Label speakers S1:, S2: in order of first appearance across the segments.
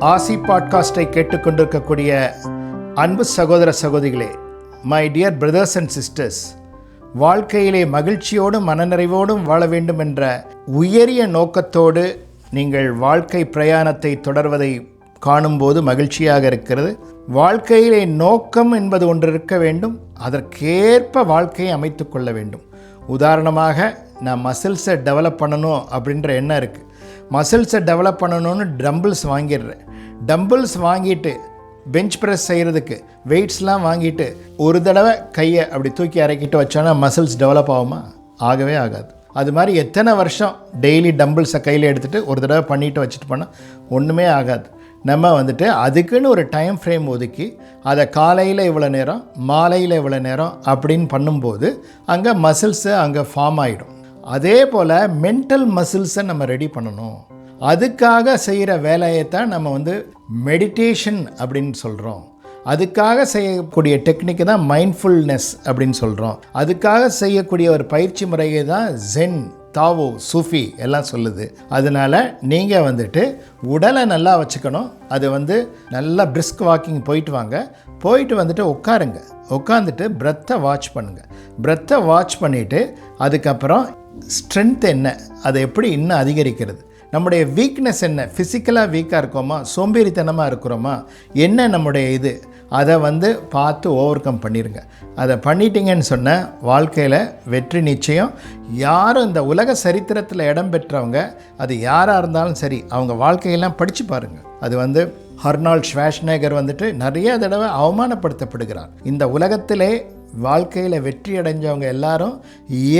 S1: ஆசி பாட்காஸ்டை கேட்டுக்கொண்டிருக்கக்கூடிய அன்பு சகோதர சகோதரிகளே, my dear brothers and sisters, வாழ்க்கையிலே மகிழ்ச்சியோடும் மனநிறைவோடும் வாழ வேண்டும் என்ற உயரிய நோக்கத்தோடு நீங்கள் வாழ்க்கை பிரயாணத்தை தொடர்வதை காணும்போது மகிழ்ச்சியாக இருக்கிறது. வாழ்க்கையிலே நோக்கம் என்பது ஒன்று இருக்க வேண்டும். அதற்கேற்ப வாழ்க்கையை அமைத்து கொள்ள வேண்டும். உதாரணமாக, நான் மசில்ஸை டெவலப் பண்ணணும் அப்படின்ற எண்ணம் இருக்குது. மசில்ஸை டெவலப் பண்ணணும்னு டம்பிள்ஸ் வாங்கிடுறேன். டம்பிள்ஸ் வாங்கிட்டு பெஞ்ச் ப்ரெஸ் செய்கிறதுக்கு வெயிட்ஸ்லாம் வாங்கிட்டு ஒரு தடவை கையை அப்படி தூக்கி இறக்கிட்டு வச்சோன்னா மசில்ஸ் டெவலப் ஆகுமா? ஆகவே ஆகாது. அது மாதிரி எத்தனை வருஷம் டெய்லி டம்பிள்ஸை கையில் எடுத்துகிட்டு ஒரு தடவை பண்ணிவிட்டு வச்சுட்டு போனால் ஒன்றுமே ஆகாது. நம்ம அதுக்குன்னு ஒரு டைம் ஃப்ரேம் ஒதுக்கி அதை காலையில் இவ்வளோ நேரம், மாலையில் இவ்வளோ நேரம் அப்படின்னு பண்ணும்போது அங்கே மசில்ஸு அங்கே ஃபார்ம் ஆகிடும். அதே போல் மென்டல் மசில்ஸை நம்ம ரெடி பண்ணணும். அதுக்காக செய்கிற வேலையை தான் நம்ம மெடிடேஷன் அப்படின்னு சொல்கிறோம். அதுக்காக செய்யக்கூடிய டெக்னிக்கு தான் மைண்ட்ஃபுல்னஸ் அப்படின்னு சொல்கிறோம். அதுக்காக செய்யக்கூடிய ஒரு பயிற்சி முறையை தான் ஜென், தாவோ, சூஃபி எல்லாம் சொல்லுது. அதனால் நீங்கள் உடலை நல்லா வச்சுக்கணும். அது நல்லா பிரிஸ்க் வாக்கிங் போயிட்டு வாங்க. போயிட்டு உட்காருங்க. உட்காந்துட்டு பிரெத்தை வாட்ச் பண்ணுங்கள். பிரெத்தை வாட்ச் பண்ணிவிட்டு அதுக்கப்புறம் ஸ்ட்ரென்த் என்ன, அதை எப்படி இன்னும் அதிகரிக்கிறது, நம்முடைய வீக்னஸ் என்ன, ஃபிசிக்கலாக வீக்காக இருக்கோமா, சோம்பேறித்தனமாக இருக்கிறோமா, என்ன நம்முடைய அதை பார்த்து ஓவர் கம் பண்ணிடுங்க. அதை பண்ணிட்டீங்கன்னு சொன்ன வாழ்க்கையில் வெற்றி நிச்சயம். யாரும் இந்த உலக சரித்திரத்தில் இடம் பெற்றவங்க, அது யாராக இருந்தாலும் சரி, அவங்க வாழ்க்கையெல்லாம் படித்து பாருங்கள். அது ஹர்னால்ட் ஷ்வார்ஸ்நெகர் நிறைய தடவை அவமானப்படுத்தப்படுகிறார். இந்த உலகத்திலே வாழ்க்கையில் வெற்றி அடைஞ்சவங்க எல்லாரும்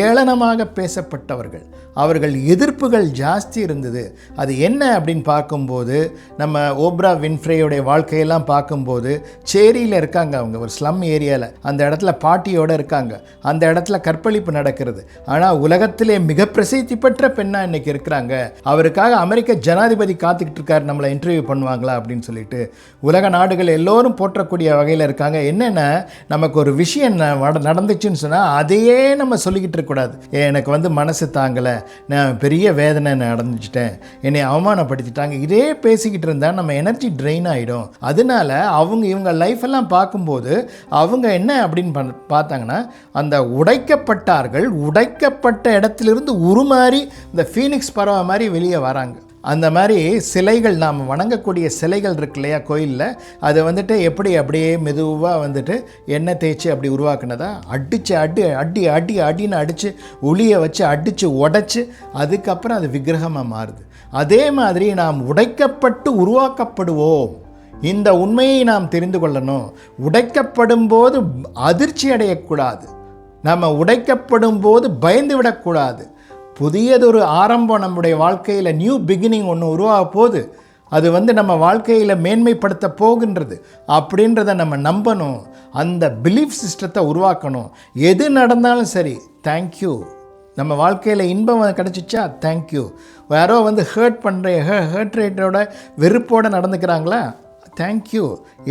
S1: ஏளனமாக பேசப்பட்டவர்கள். அவர்கள் எதிர்ப்புகள் ஜாஸ்தி இருந்தது. அது என்ன அப்படின்னு பார்க்கும்போது, நம்ம ஓப்ரா வின்ஃப்ரேயோடைய வாழ்க்கையெல்லாம் பார்க்கும்போது, சேரியில் இருக்காங்க, அவங்க ஒரு ஸ்லம் ஏரியாவில், அந்த இடத்துல பாட்டியோடு இருக்காங்க, அந்த இடத்துல கற்பழிப்பு நடக்கிறது. ஆனால் உலகத்திலே மிக பிரசித்தி பெற்ற பெண்ணாக இன்றைக்கி இருக்கிறாங்க. அவருக்காக அமெரிக்க ஜனாதிபதி காத்துக்கிட்டு இருக்கார், நம்மளை இன்டர்வியூ பண்ணுவாங்களா அப்படின்னு சொல்லிட்டு. உலக நாடுகள் எல்லோரும் போற்றக்கூடிய வகையில் இருக்காங்க. என்னென்ன, நமக்கு ஒரு விஷயம் நடந்துச்சுன்னு சொன்னால் அதையே நம்ம சொல்லிக்கிட்டு இருக்கக்கூடாது. எனக்கு மனசு தாங்கலை, நான் பெரிய வேதனை நடந்துச்சிட்டேன், என்னை அவமானப்படுத்திட்டாங்க, இதே பேசிக்கிட்டு இருந்தால் நம்ம எனர்ஜி ட்ரெயின் ஆகிடும். அதனால இவங்க லைஃப்பெல்லாம் பார்க்கும்போது அவங்க என்ன அப்படின்னு பார்த்தாங்கன்னா, அந்த உடைக்கப்பட்டார்கள், உடைக்கப்பட்ட இடத்துலேருந்து உருமாறி இந்த ஃபீனிக்ஸ் பறவை மாதிரி வெளியே வராங்க. அந்த மாதிரி சிலைகள், நாம் வணங்கக்கூடிய சிலைகள் இருக்கு இல்லையா கோயிலில், அதை எப்படி அப்படியே மெதுவாக எண்ணெய் தேய்ச்சி அப்படி உருவாக்குனதா, அடின்னு அடித்து உளியை வச்சு அடித்து உடைச்சி அதுக்கப்புறம் அது விக்கிரகமாக மாறுது. அதே மாதிரி நாம் உடைக்கப்பட்டு உருவாக்கப்படுவோம். இந்த உண்மையை நாம் தெரிந்து கொள்ளணும். உடைக்கப்படும் போது அதிர்ச்சி அடையக்கூடாது. நம்ம உடைக்கப்படும் போது பயந்து விடக்கூடாது. புதியதொரு ஆரம்பம் நம்முடைய வாழ்க்கையில், நியூ பிகினிங் ஒன்று உருவாக போகுது. அது நம்ம வாழ்க்கையில் மேன்மைப்படுத்த போகின்றது அப்படின்றத நம்ம நம்பணும். அந்த பிலீஃப் சிஸ்டத்தை உருவாக்கணும். எது நடந்தாலும் சரி, தேங்க்யூ. நம்ம வாழ்க்கையில் இன்பம் கிடச்சிச்சா, தேங்க்யூ. யாரோ ஹர்ட் ரேட்டோட வெறுப்போடு நடந்துக்கிறாங்களா, தேங்க்யூ.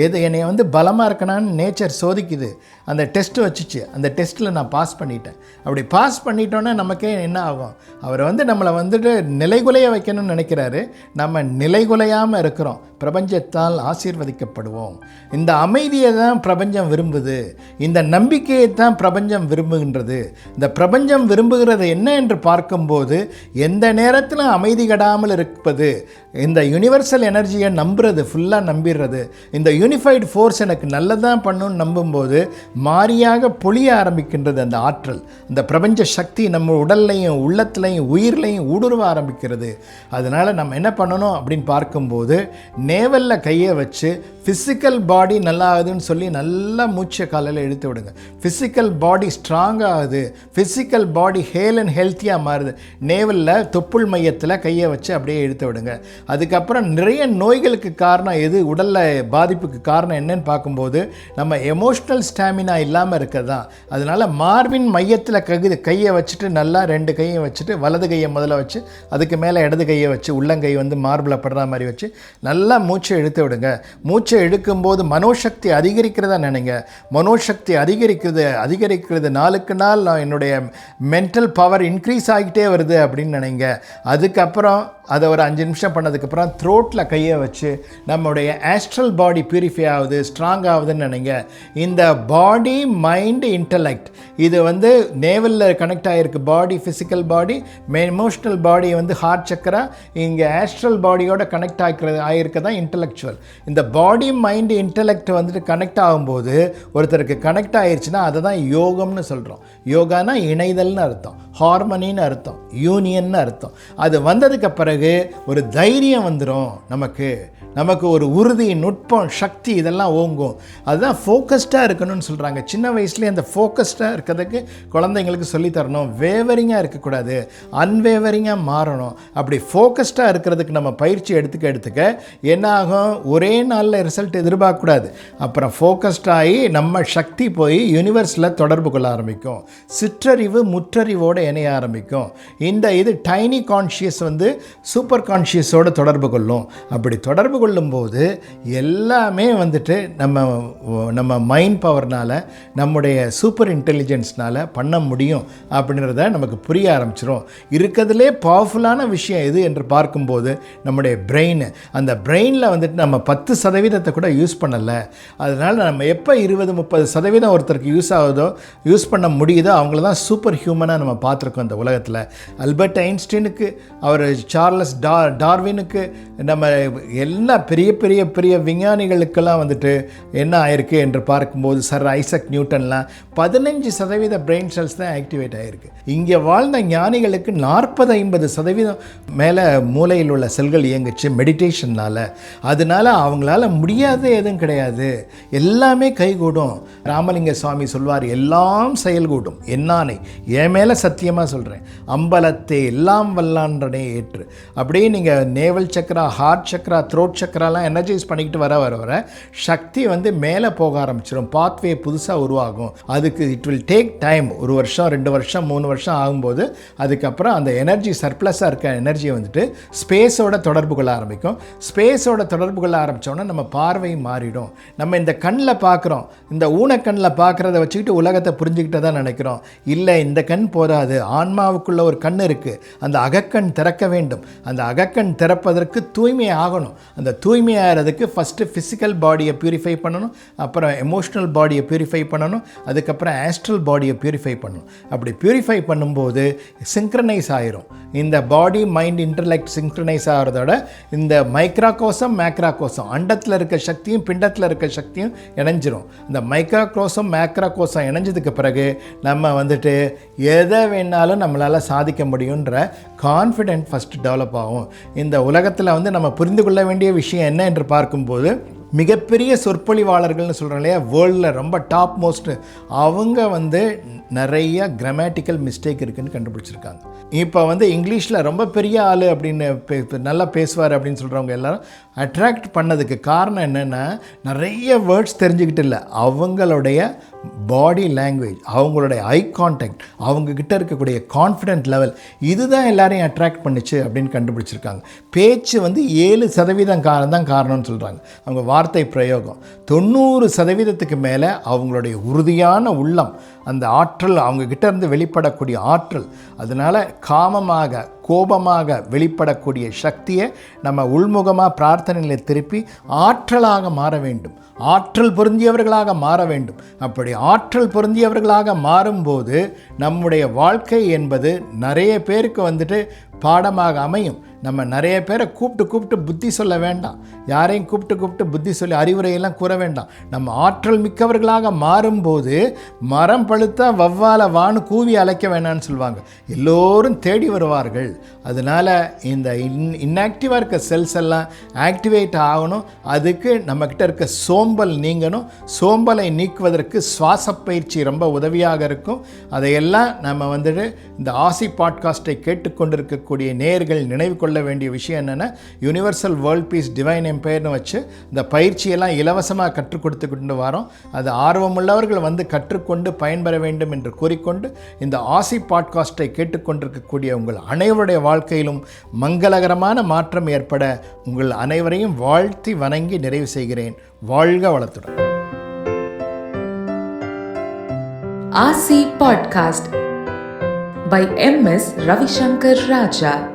S1: என்னை பலமாக இருக்கணான்னு நேச்சர் சோதிக்குது, அந்த டெஸ்ட்டு வச்சுச்சு, அந்த டெஸ்ட்டில் நான் பாஸ் பண்ணிட்டேன். அப்படி பாஸ் பண்ணிட்டோன்னே நமக்கே என்ன ஆகும், அவர் நம்மளை நிலைகுலைய வைக்கணும்னு நினைக்கிறாரு. நம்ம நிலைகுலையாமல் இருக்கிறோம். பிரபஞ்சத்தால் ஆசீர்வதிக்கப்படுவோம். இந்த அமைதியை தான் பிரபஞ்சம் விரும்புது. இந்த நம்பிக்கையை தான் பிரபஞ்சம் விரும்புகின்றது. இந்த பிரபஞ்சம் விரும்புகிறது என்ன என்று பார்க்கும்போது, எந்த நேரத்திலும் அமைதி கெடாமல் இருப்பது, இந்த யூனிவர்சல் எனர்ஜியை நம்புறது, ஃபுல்லாக நம்பிடுறது, இந்த யூனிஃபைடு ஃபோர்ஸ் எனக்கு நல்லதான் பண்ணுன்னு நம்பும்போது மாறியாக பொழிய ஆரம்பிக்கின்றது அந்த ஆற்றல். இந்த பிரபஞ்ச சக்தி நம்ம உடல்லையும் உள்ளத்துலையும் உயிர்லையும் ஊடுருவ ஆரம்பிக்கிறது. அதனால் நம்ம என்ன பண்ணணும் அப்படின்னு பார்க்கும்போது, நேவலில் கையை வச்சு ஃபிசிக்கல் பாடி நல்லா ஆகுதுன்னு சொல்லி நல்லா மூச்சை காலையில் இழுத்து விடுங்க. ஃபிசிக்கல் பாடி ஸ்ட்ராங் ஆகுது, ஃபிசிக்கல் பாடி ஹேல் அண்ட் ஹெல்த்தியாக மாறுது. நேவலில் தொப்புள் மையத்தில் கையை வச்சு அப்படியே இழுத்து விடுங்க. அதுக்கப்புறம் நிறைய நோய்களுக்கு காரணம் எது, உடலில் பாதிப்புக்கு காரணம் என்னன்னு பார்க்கும்போது, நம்ம எமோஷ்னல் ஸ்டாமினா ஸ்டாமினா இல்லாமல் இருக்கிறது தான். அதனால் மார்பின் மையத்தில் கையை வச்சுட்டு நல்லா 2 கையை வச்சுட்டு வலது கையை முதல்ல வச்சு அதுக்கு மேலே இடது கையை வச்சு உள்ளங்கை வந்து மார்பில் படுற மாதிரி வச்சு நல்லா மூச்சை இழுத்து விடுங்க. மூச்சை இழுக்கும்போது மனோசக்தி அதிகரிக்கிறதா நினைங்க. மனோசக்தி அதிகரிக்கிறது நாளுக்கு நாள் என்னுடைய மென்டல் பவர் இன்க்ரீஸ் ஆகிட்டே வருது அப்படின்னு நினைங்க. அதுக்கப்புறம் அதை ஒரு 5 நிமிஷம் பண்ணதுக்கப்புறம் த்ரோட்டில் கையை வச்சு நம்முடைய ஆஸ்ட்ரல் பாடி பியூரிஃபை ஆகுது, ஸ்ட்ராங் ஆகுதுன்னு நினைங்க. இந்த பாடி மைண்டு இன்டலெக்ட் இது வந்து நேவலில் கனெக்ட் ஆகிருக்கு. பாடி ஃபிசிக்கல் பாடி, எமோஷ்னல் பாடி வந்து ஹார்ட் சக்கரா, இங்கே ஆஸ்ட்ரல் பாடியோட கனெக்ட் ஆகிருக்க தான் இன்டலெக்சுவல். இந்த பாடி மைண்டு இன்டலெக்ட் வந்துட்டு கனெக்ட் ஆகும்போது ஒருத்தருக்கு கனெக்ட் ஆகிருச்சுன்னா அதை தான் யோகம்னு சொல்கிறோம். யோகானா இணைதல்னு அர்த்தம், ஹார்மனின்னு அர்த்தம், யூனியன்னு அர்த்தம். அது வந்ததுக்கு பிறகு ஒரு தைரியம் வந்துடும். நமக்கு ஒரு உறுதி, நுட்பம், சக்தி இதெல்லாம் ஓங்கும். அதுதான் ஃபோக்கஸ்டாக இருக்கணும்னு சொல்கிறாங்க. சின்ன வயசுலேயே அந்த ஃபோக்கஸ்டாக இருக்கிறதுக்கு குழந்தைங்களுக்கு சொல்லித்தரணும். வேவரிங்காக இருக்கக்கூடாது, அன்வேவரிங்காக மாறணும். அப்படி ஃபோக்கஸ்டாக இருக்கிறதுக்கு நம்ம பயிற்சி எடுத்துக்க என்ன ஆகும், ஒரே நாளில் ரிசல்ட் எதிர்பார்க்கக்கூடாது. அப்புறம் ஃபோக்கஸ்டாகி நம்ம சக்தி போய் யூனிவர்ஸில் தொடர்பு கொள்ள ஆரம்பிக்கும். சிற்றறிவு முற்றறிவோடு இணைய ஆரம்பிக்கும். இது டைனி கான்ஷியஸ் வந்து சூப்பர் கான்ஷியஸோடு தொடர்பு கொள்ளும். அப்படி தொடர்பு கொள்ளும்போது எல்லாமே வந்துட்டு நம்ம மைண்ட் பவர்னால், நம்முடைய சூப்பர் இன்டெலிஜென்ஸ்னால் பண்ண முடியும் அப்படின்றத நமக்கு புரிய ஆரம்பிச்சிடும். இருக்கிறதுலே பவர்ஃபுல்லான விஷயம் எது என்று பார்க்கும்போது நம்முடைய பிரெயின். அந்த பிரெயினில் வந்துட்டு நம்ம 10% கூட யூஸ் பண்ணலை. அதனால் நம்ம எப்போ 20-30% ஒருத்தருக்கு யூஸ் பண்ண முடியுதோ அவங்கள தான் சூப்பர் ஹியூமனாக நம்ம பார்த்துருக்கோம் இந்த உலகத்தில். அல்பர்ட் ஐன்ஸ்டீனுக்கு, அவர் சார்லஸ் டார்வினுக்கு, நம்ம எல்லா பெரிய பெரிய பெரிய விஞ்ஞானிகளுக்கெல்லாம் வந்துட்டு என்ன ஆயிருக்கு என்று பார்க்கும்போது சர் ஐசக் நியூட்டன்லாம் 15% பிரெயின் செல்ஸ் தான் ஆக்டிவேட் ஆகிருக்கு. இங்கே வாழ்ந்த ஞானிகளுக்கு 40-50% மேலே மூளையில் உள்ள செல்கள் இயங்குச்சு மெடிடேஷன்னால். அதனால் அவங்களால முடியாத எதுவும் கிடையாது, எல்லாமே கைகூடும். ராமலிங்க சுவாமி சொல்வார், எல்லாம் செயல்கூடும் என்னானே, என் மேலே சத்தியமாக சொல்கிறேன், அம்பலத்தை எல்லாம் வல்லான்றனே ஏற்று. அப்படியே நீங்கள் நேவல் சக்கரா, ஹார்ட் சக்கரா, த்ரோட் சக்கராலாம் எனர்ஜைஸ் பண்ணிக்கிட்டு வர சக்தி வந்து மேலே போக ஆரம்பிச்சிடும். பாத்வே புதுசாக உருவாகும். அதுக்கு இட் வில் டேக் டைம். 1 வருஷம் 2 வருஷம் 3 வருஷம் ஆகும்போது அதுக்கப்புறம் அந்த எனர்ஜி சர்ப்ளஸாக இருக்க எனர்ஜியை வந்துட்டு ஸ்பேஸோட தொடர்பு கொள்ள ஆரம்பிக்கும். ஸ்பேஸோட தொடர்பு கொள்ள ஆரம்பித்தோன்னா நம்ம பார்வை மாறிடும். நம்ம இந்த கண்ணில் பார்க்குறோம், இந்த ஊனக்கண்ணில் பார்க்குறத வச்சுக்கிட்டு உலகத்தை புரிஞ்சுக்கிட்டு தான் நினைக்கிறோம். இல்லை, இந்த கண் போதாது, ஆன்மாவுக்குள்ள ஒரு கண் இருக்குது, அந்த அகக்கண் திறக்க வேண்டும். அந்த அகக்கண் திறப்பதற்கு தூய்மை ஆகணும். அந்த தூய்மையாகிறதுக்கு ஃபஸ்ட்டு ஃபிசிக்கல் பாடியை பியூரிஃபை பண்ணணும், அப்புறம் எமோஷ்னல் பாடியை பியூரிஃபை பண்ணணும், அதுக்கப்புறம் ஆஸ்ட்ரல் பாடியை பியூரிஃபை பண்ணணும். அப்படி பியூரிஃபை பண்ணும்போது சிங்க்ரனைஸ் ஆகிரும். இந்த பாடி மைண்ட் இன்டர்லெக்ட் சிங்க்ரனைஸ் ஆகிறதோட இந்த மைக்ராகோசம் மேக்ராகோசம், அண்டத்தில் இருக்க சக்தியும் பிண்டத்தில் இருக்க சக்தியும் இணைஞ்சிரும். இந்த மைக்ராகோசம் மேக்ராகோசம் இணைஞ்சதுக்கு பிறகு நம்ம வந்துட்டு எதை வேணாலும் நம்மளால் சாதிக்க முடியுன்ற கான்ஃபிடென்ட் ஃபஸ்ட்டு டெவலப் ஆகும். இந்த உலகத்தில் வந்து நம்ம புரிந்து கொள்ள வேண்டிய விஷயம் என்ன என்று பார்க்கும்போது, மிகப்பெரிய சொற்பொழிவாளர்கள்னு சொல்கிறோம் இல்லையா, வேர்ல்டில் ரொம்ப டாப் மோஸ்ட்டு, அவங்க வந்து நிறைய கிராமட்டிக்கல் மிஸ்டேக் இருக்குதுன்னு கண்டுபிடிச்சிருக்காங்க. இப்போ வந்து இங்கிலீஷில் ரொம்ப பெரிய ஆள் அப்படின்னு நல்லா பேசுவார் அப்படின்னு சொல்கிறவங்க எல்லாரும் அட்ராக்ட் பண்ணதுக்கு காரணம் என்னென்னா, நிறைய வேர்ட்ஸ் தெரிஞ்சுக்கிட்டு இல்லை, அவங்களுடைய பாடி லாங்குவேஜ், அவங்களுடைய ஐ கான்டாக்ட், அவங்கக்கிட்ட இருக்கக்கூடிய கான்ஃபிடென்ட் லெவல், இதுதான் எல்லாரையும் அட்ராக்ட் பண்ணிச்சு அப்படின்னு கண்டுபிடிச்சிருக்காங்க. பேச்சு வந்து 7% தான் காரணம்னு சொல்கிறாங்க. அவங்க வார்த்தை பிரயோகம் 90% மேலே அவங்களுடைய உறுதியான உள்ளம், அந்த ஆற்றல், அவங்கக்கிட்ட இருந்து வெளிப்படக்கூடிய ஆற்றல். அதனால் காமமாக கோபமாக வெளிப்படக்கூடிய சக்தியை நம்ம உள்முகமாக பிரார்த்தனையில் திருப்பி ஆற்றலாக மாற வேண்டும், ஆற்றல் பொருந்தியவர்களாக மாற வேண்டும். அப்படி ஆற்றல் பொருந்தியவர்களாக மாறும்போது நம்முடைய வாழ்க்கை என்பது நிறைய பேருக்கு வந்துட்டு பாடமாக அமையும். நம்ம நிறைய பேரை கூப்பிட்டு புத்தி சொல்ல வேண்டாம், யாரையும் கூப்பிட்டு புத்தி சொல்லி அறிவுரையெல்லாம் கூற வேண்டாம். நம்ம ஆற்றல் மிக்கவர்களாக மாறும்போது மரம் பழுத்தா வவ்வால வான்னு கூவி அழைக்க வேணான்னு சொல்லுவாங்க, எல்லோரும் தேடி வருவார்கள். அதனால் இந்த இன்ஆக்டிவாக இருக்க செல்ஸ் எல்லாம் ஆக்டிவேட் ஆகணும். அதுக்கு நம்மக்கிட்ட இருக்க சோம்பல் நீங்கணும். சோம்பலை நீக்குவதற்கு சுவாச பயிற்சி ரொம்ப உதவியாக இருக்கும். அதையெல்லாம் நம்ம வந்துட்டு இந்த ஆசி பாட்காஸ்ட்டை கேட்டுக்கொண்டிருக்கக்கூடிய நேயர்கள் நினைவு கொள்ள கொள்ள வேண்டிய விஷயம் என்னென்னா, யுனிவர்சல் வேர்ல்ட் பீஸ் டிவைன் எம்பையர்னு வச்சு இந்த பயிற்சியெல்லாம் இலவசமாக கற்றுக் கொடுத்துக்கிட்டு வரோம். அது ஆர்வமுள்ளவர்கள் வந்து கற்றுக்கொண்டு பயன்பெற வேண்டும் என்று கூறிக்கொண்டு, இந்த ஆசி பாட்காஸ்ட்டை கேட்டுக்கொண்டிருக்கக்கூடிய உங்கள் அனைவருடைய வாழ்க்கையிலும் மங்களகரமான மாற்றம் ஏற்பட உங்கள் அனைவரையும் வாழ்த்தி வணங்கி நிறைவு செய்கிறேன். வாழ்க வளத்துடன்.
S2: ஆசி podcast by M.S. Ravishankar Raja.